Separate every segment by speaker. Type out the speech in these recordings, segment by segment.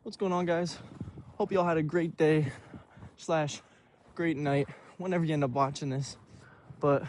Speaker 1: What's going on, guys? Hope y'all had a great day slash great night whenever you end up watching this. But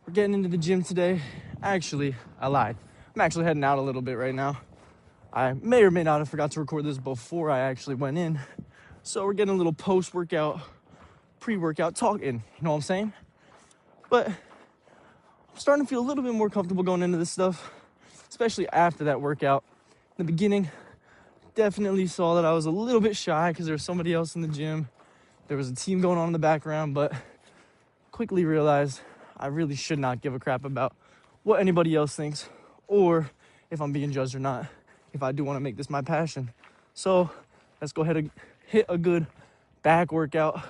Speaker 1: we're getting into the gym today. Actually, I lied. I'm actually heading out a little bit right now. I may or may not have forgot to record this before I actually went in. So we're getting a little post-workout, pre-workout talking, you know what I'm saying? But I'm starting to feel a little bit more comfortable going into this stuff, especially after that workout. In the beginning, definitely saw that I was a little bit shy because there was somebody else in the gym. There was a team going on in the background, but quickly realized I really should not give a crap about what anybody else thinks or if I'm being judged or not, if I do want to make this my passion. So let's go ahead and hit a good back workout.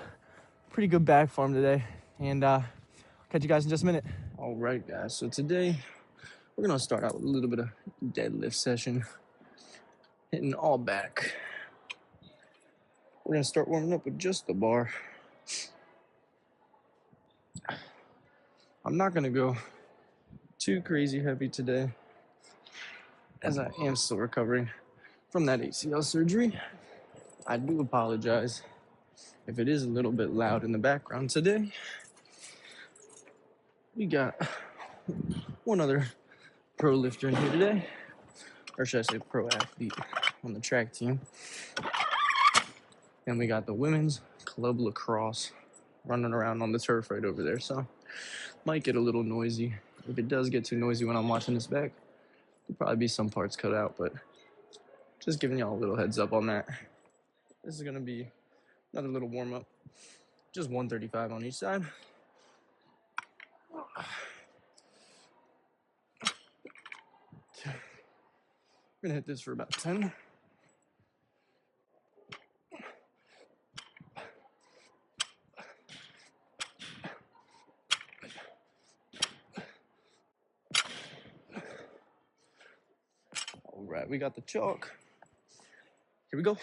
Speaker 1: Pretty good back form today. And catch you guys in just a minute. All right, guys. So today we're going to start out with a little bit of deadlift session. Hitting all back. We're going to start warming up with just the bar. I'm not going to go too crazy heavy today, as I am still recovering from that ACL surgery. I do apologize if it is a little bit loud in the background today. We got one other pro lifter in here today, or should I say pro athlete on the track team. And we got the women's club lacrosse running around on the turf right over there. So might get a little noisy. If it does get too noisy when I'm watching this back, there'll probably be some parts cut out, but just giving y'all a little heads up on that. This is gonna be another little warm up. Just 135 on each side. We're gonna hit this for about 10. All right, we got the chalk. Here we go.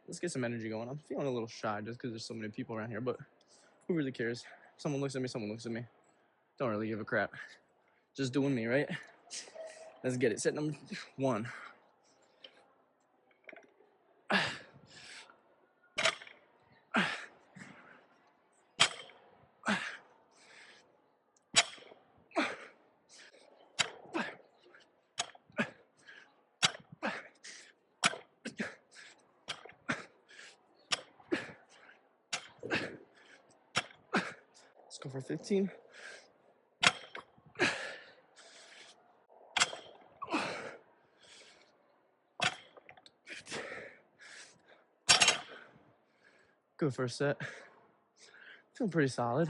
Speaker 1: Let's get some energy going. I'm feeling a little shy just because there's so many people around here, but who really cares? Someone looks at me, someone looks at me. Don't really give a crap. Just doing me, right? Let's get it. Set number 1. Let's go for 15. Good first set. Feeling pretty solid.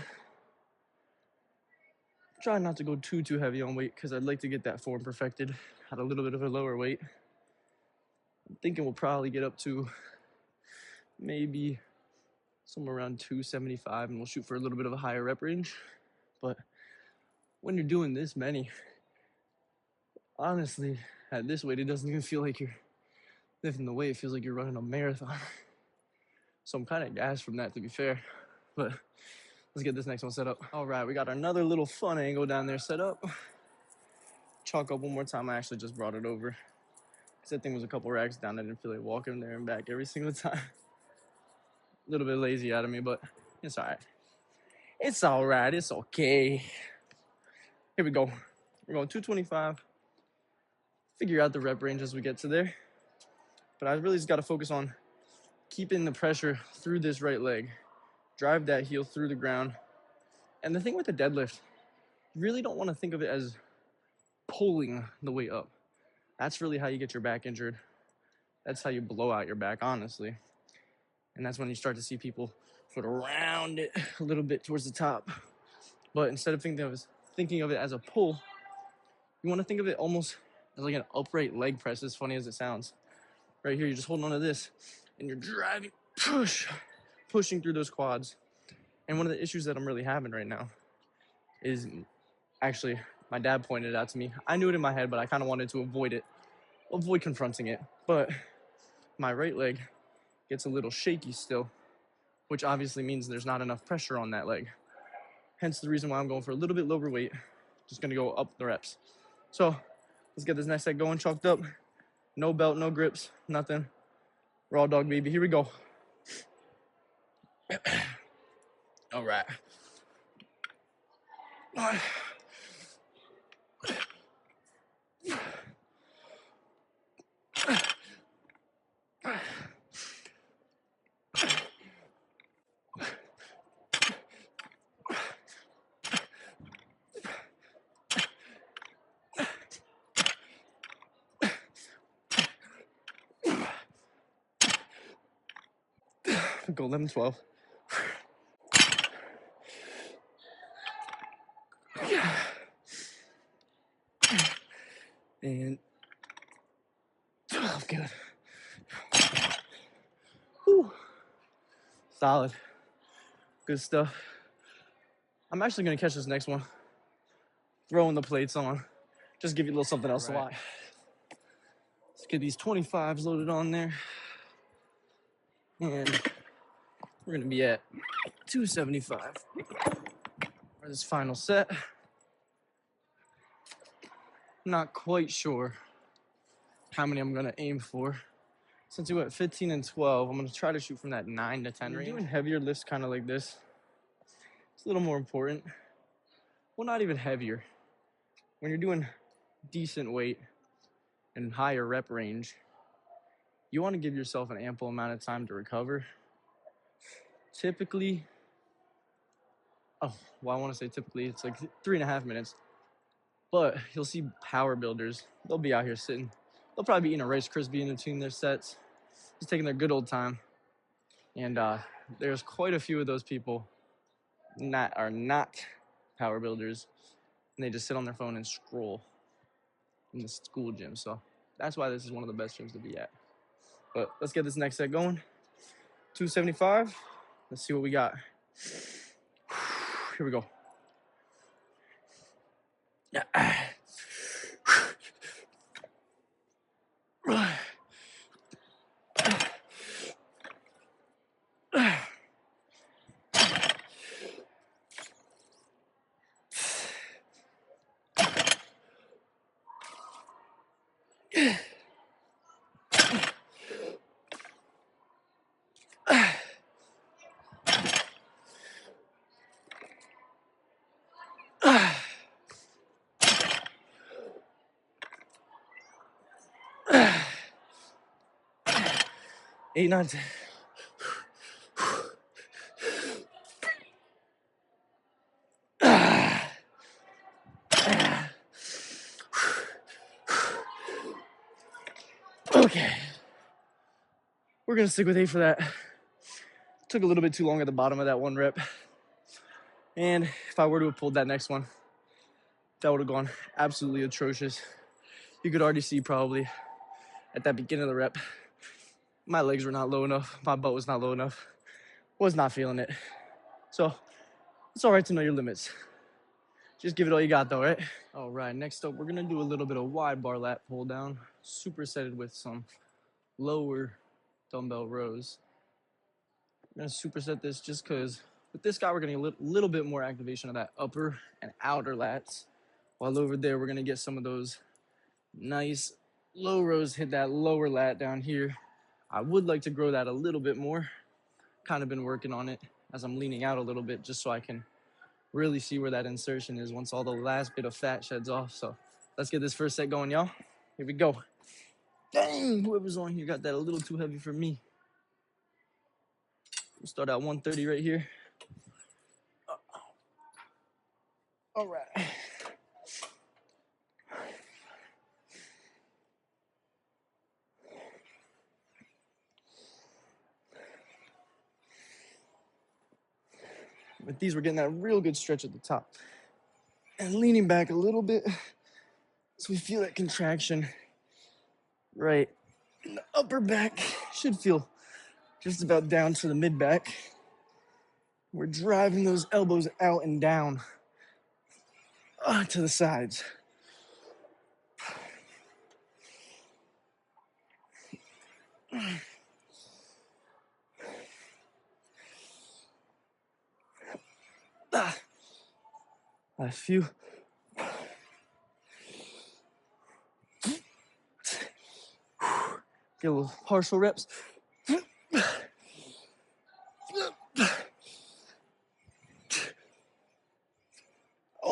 Speaker 1: Try not to go too heavy on weight because I'd like to get that form perfected at a little bit of a lower weight. I'm thinking we'll probably get up to maybe somewhere around 275 and we'll shoot for a little bit of a higher rep range. But when you're doing this many, honestly, at this weight, it doesn't even feel like you're lifting the weight. It feels like you're running a marathon. So I'm kind of gassed from that, to be fair. But let's get this next one set up. All right, we got another little fun angle down there set up. Chalk up one more time. I actually just brought it over because that thing was a couple racks down. I didn't feel like walking there and back every single time. A little bit lazy out of me, but it's all right. It's all right. It's okay. Here we go. We're going 225. Figure out the rep range as we get to there. But I really just got to focus on keeping the pressure through this right leg. Drive that heel through the ground. And the thing with the deadlift, you really don't want to think of it as pulling the weight up. That's really how you get your back injured. That's how you blow out your back, honestly. And that's when you start to see people sort of round it a little bit towards the top. But instead of thinking of it as a pull, you want to think of it almost as like an upright leg press, as funny as it sounds. Right here, you're just holding on to this, and you're driving, pushing through those quads. And one of the issues that I'm really having right now is, actually, my dad pointed it out to me. I knew it in my head, but I kind of wanted to avoid confronting it. But my right leg gets a little shaky still, which obviously means there's not enough pressure on that leg. Hence the reason why I'm going for a little bit lower weight. Just gonna go up the reps. So let's get this next set going, chalked up. No belt, no grips, nothing. Raw dog, baby. Here we go. All right. Go 11, 12. And 12, good. Whew. Solid. Good stuff. I'm actually gonna catch this next one. Throwing the plates on. Just give you a little something else to watch. Let's get these 25s loaded on there. And we're gonna be at 275 for this final set. Not quite sure how many I'm gonna aim for. Since we went 15 and 12, I'm gonna try to shoot from that 9 to 10 range. Doing heavier lifts kind of like this, it's a little more important. Well, not even heavier. When you're doing decent weight and higher rep range, you wanna give yourself an ample amount of time to recover. Typically, I wanna say typically, it's like 3.5 minutes. But you'll see power builders, they'll be out here sitting. They'll probably be eating a Rice Krispie in between their sets, just taking their good old time. And there's quite a few of those people that are not power builders, and they just sit on their phone and scroll in the school gym. So that's why this is one of the best gyms to be at. But let's get this next set going. 275. Let's see what we got. Here we go. Yeah. 8, 9, 10. Okay. We're gonna stick with 8 for that. Took a little bit too long at the bottom of that one rep. And if I were to have pulled that next one, that would have gone absolutely atrocious. You could already see probably at that beginning of the rep, my legs were not low enough. My butt was not low enough. Was not feeling it. So it's all right to know your limits. Just give it all you got though, right? All right, next up, we're gonna do a little bit of wide bar lat pull down, supersetted with some lower dumbbell rows. I'm gonna superset this just because with this guy, we're getting a little bit more activation of that upper and outer lats. While over there, we're gonna get some of those nice low rows, hit that lower lat down here. I would like to grow that a little bit more. Kind of been working on it as I'm leaning out a little bit just so I can really see where that insertion is once all the last bit of fat sheds off. So let's get this first set going, y'all. Here we go. Dang, whoever's on here got that a little too heavy for me. We'll start at 130 right here. All right. With these, we're getting that real good stretch at the top. And leaning back a little bit so we feel that contraction right in the upper back. Should feel just about down to the mid back. We're driving those elbows out and down to the sides. Last few. Get a little partial reps.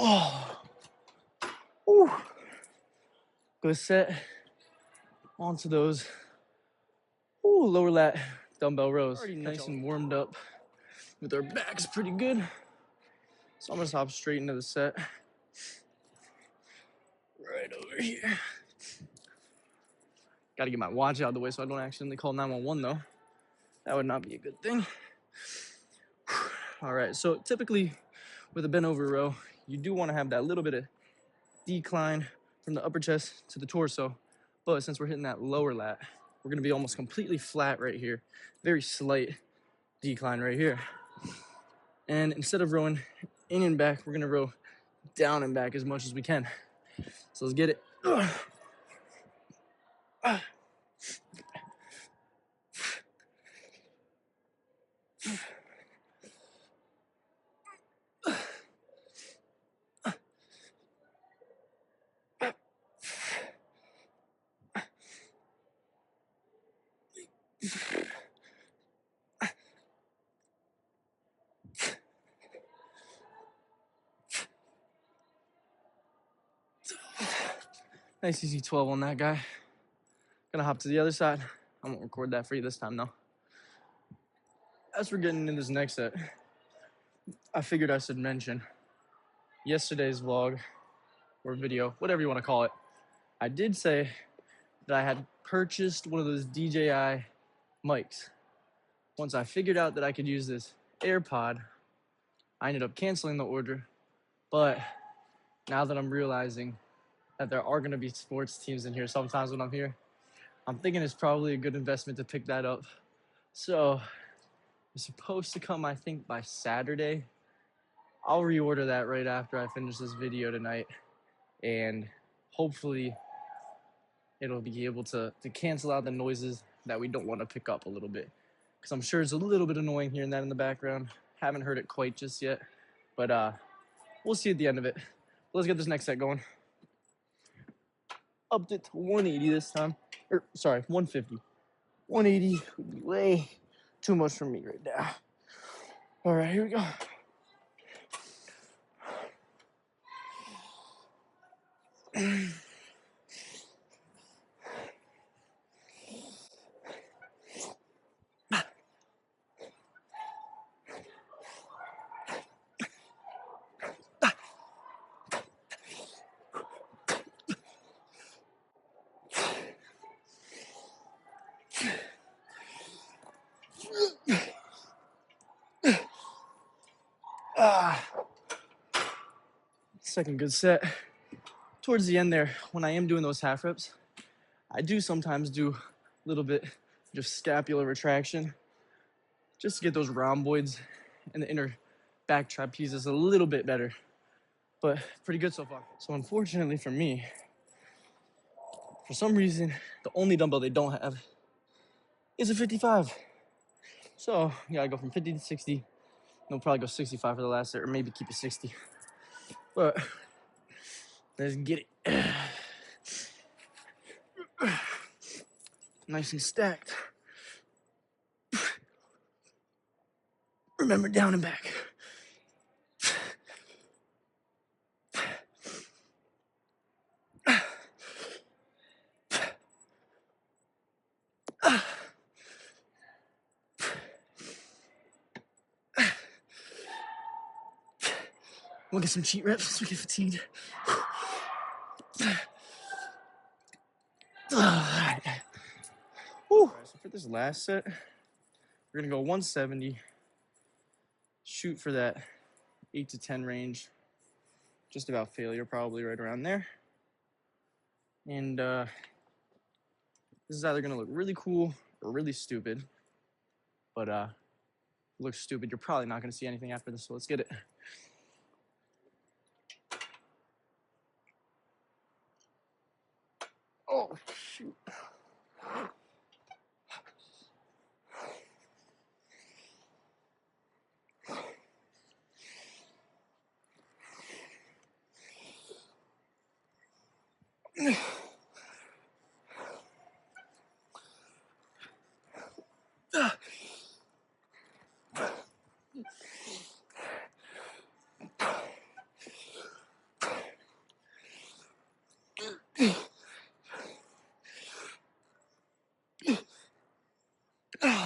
Speaker 1: Oh, ooh. Good set. Onto those lower lat dumbbell rows. Already nice and warmed up with our backs pretty good. So I'm gonna hop straight into the set. Right over here. Gotta get my watch out of the way so I don't accidentally call 911 though. That would not be a good thing. All right, so typically with a bent over row, you do wanna have that little bit of decline from the upper chest to the torso. But since we're hitting that lower lat, we're gonna be almost completely flat right here. Very slight decline right here. And instead of rowing in and back, we're gonna row down and back as much as we can. So let's get it. Nice easy 12 on that guy. Gonna hop to the other side. I won't record that for you this time though. As we're getting into this next set, I figured I should mention yesterday's vlog or video, whatever you want to call it. I did say that I had purchased one of those DJI mics. Once I figured out that I could use this AirPod, I ended up canceling the order. But now that I'm realizing that there are gonna be sports teams in here sometimes when I'm here, I'm thinking it's probably a good investment to pick that up. So it's supposed to come, I think, by Saturday. I'll reorder that right after I finish this video tonight. And hopefully it'll be able to cancel out the noises that we don't want to pick up a little bit. Because I'm sure it's a little bit annoying hearing that in the background. Haven't heard it quite just yet. But we'll see at the end of it. Let's get this next set going. Upped it to 180 this time. Or, sorry, 150. 180 would be way too much for me right now. All right, here we go. Second good set. Towards the end there, when I am doing those half reps, I do sometimes do a little bit just scapular retraction just to get those rhomboids and the inner back trapezius a little bit better. But pretty good so far. So unfortunately for me, for some reason, the only dumbbell they don't have is a 55. So you gotta go from 50 to 60. They'll probably go 65 for the last set, or maybe keep it 60. But let's get it. Nice and stacked. Remember, down and back. We'll get some cheat reps so we get fatigued. All right. So for this last set, we're gonna go 170. Shoot for that 8 to 10 range. Just about failure, probably right around there. And this is either gonna look really cool or really stupid. But if it looks stupid, you're probably not gonna see anything after this. So let's get it. Oh, shoot.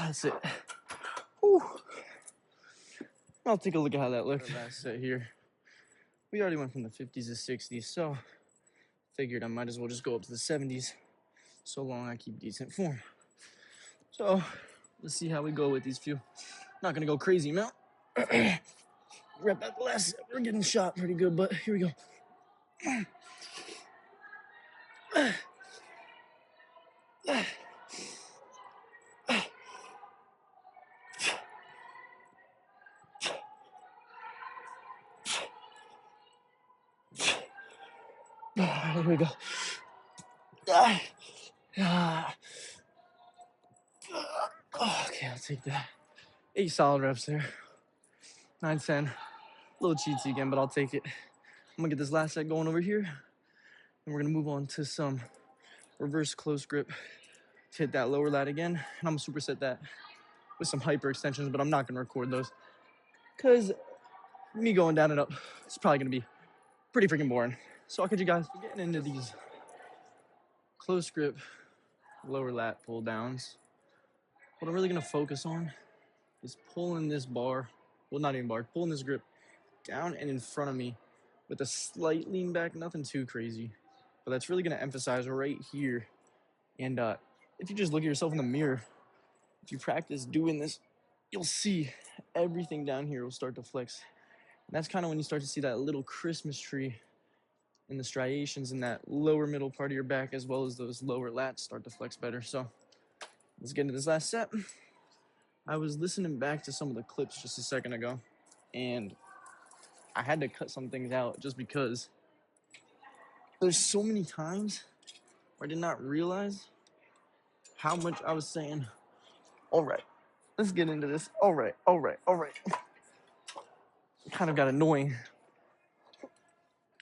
Speaker 1: That's it. Whew. I'll take a look at how that looked. Last set here. We already went from the 50s to 60s, so figured I might as well just go up to the 70s so long I keep decent form. So let's see how we go with these few. Not gonna go crazy amount. Rep at the last set. We're getting shot pretty good, but here we go. Here we go. Okay, I'll take that. 8 solid reps there. 9, 10. A little cheatsy again, but I'll take it. I'm gonna get this last set going over here, and we're gonna move on to some reverse close grip to hit that lower lat again. And I'm gonna superset that with some hyper extensions, but I'm not gonna record those because me going down and up, it's probably gonna be pretty freaking boring. So I'll catch you guys getting into these close grip lower lat pull downs. What I'm really gonna focus on is pulling this bar, well, not even bar, pulling this grip down and in front of me with a slight lean back, nothing too crazy, but that's really gonna emphasize right here. And if you just look at yourself in the mirror, if you practice doing this, you'll see everything down here will start to flex. And that's kind of when you start to see that little Christmas tree and the striations in that lower middle part of your back, as well as those lower lats start to flex better. So let's get into this last set. I was listening back to some of the clips just a second ago, and I had to cut some things out just because there's so many times where I did not realize how much I was saying, all right, let's get into this. All right. It kind of got annoying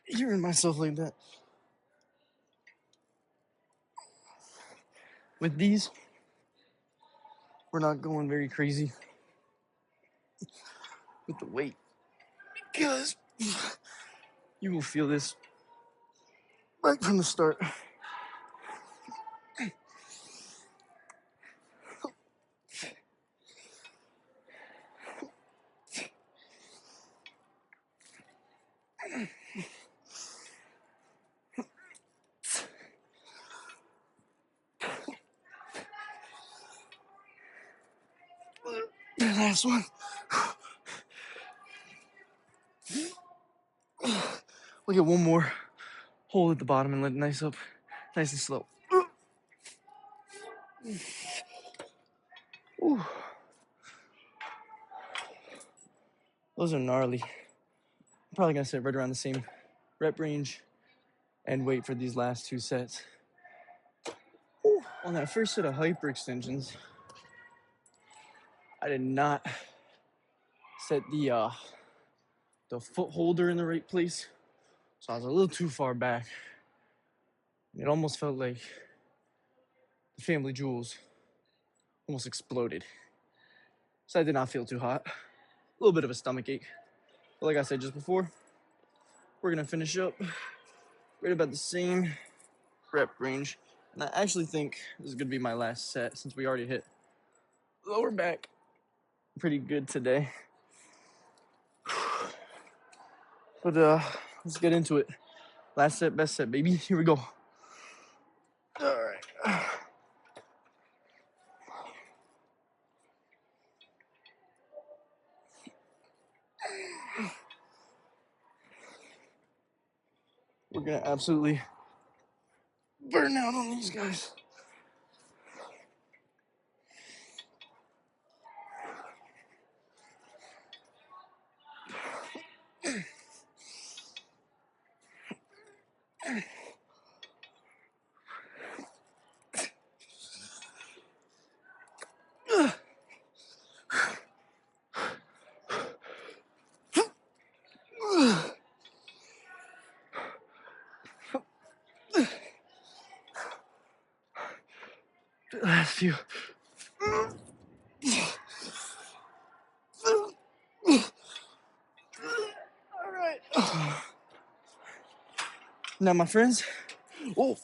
Speaker 1: hearing myself like that. With these, we're not going very crazy with the weight because you will feel this right from the start. The last one. We'll get one more. Hold at the bottom and let it nice up, nice and slow. Ooh. Those are gnarly. I'm probably gonna sit right around the same rep range and wait for these last 2 sets. Ooh. On that first set of hyper extensions, I did not set the foot holder in the right place, so I was a little too far back. It almost felt like the family jewels almost exploded. So I did not feel too hot. A little bit of a stomach ache. But like I said just before, we're gonna finish up right about the same rep range. And I actually think this is gonna be my last set since we already hit lower back pretty good today. But let's get into it. Last set, best set, baby. Here we go. All right. We're gonna absolutely burn out on these guys. The last few. All right. Now, my friends. Oh.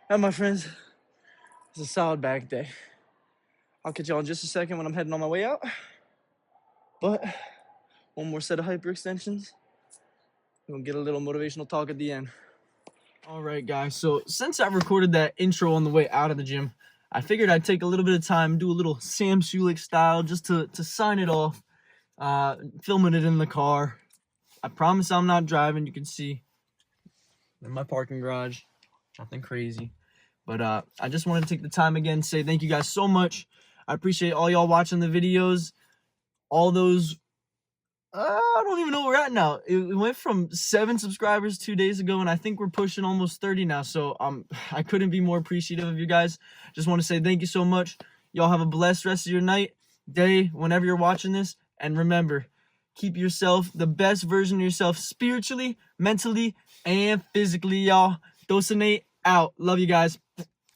Speaker 1: Now, my friends. It's a solid back day. I'll catch y'all in just a second when I'm heading on my way out. But one more set of hyperextensions. We'll get a little motivational talk at the end. All right, guys. So since I recorded that intro on the way out of the gym, I figured I'd take a little bit of time, do a little Sam Sulik style, just to sign it off. Filming it in the car. I promise I'm not driving. You can see in my parking garage. Nothing crazy. But I just wanted to take the time again to say thank you guys so much. I appreciate all y'all watching the videos. All those, I don't even know where we're at now. It went from 7 subscribers 2 days ago, and I think we're pushing almost 30 now. So I couldn't be more appreciative of you guys. Just want to say thank you so much. Y'all have a blessed rest of your night, day, whenever you're watching this. And remember, keep yourself the best version of yourself spiritually, mentally, and physically, y'all. Dosinate out. Love you guys.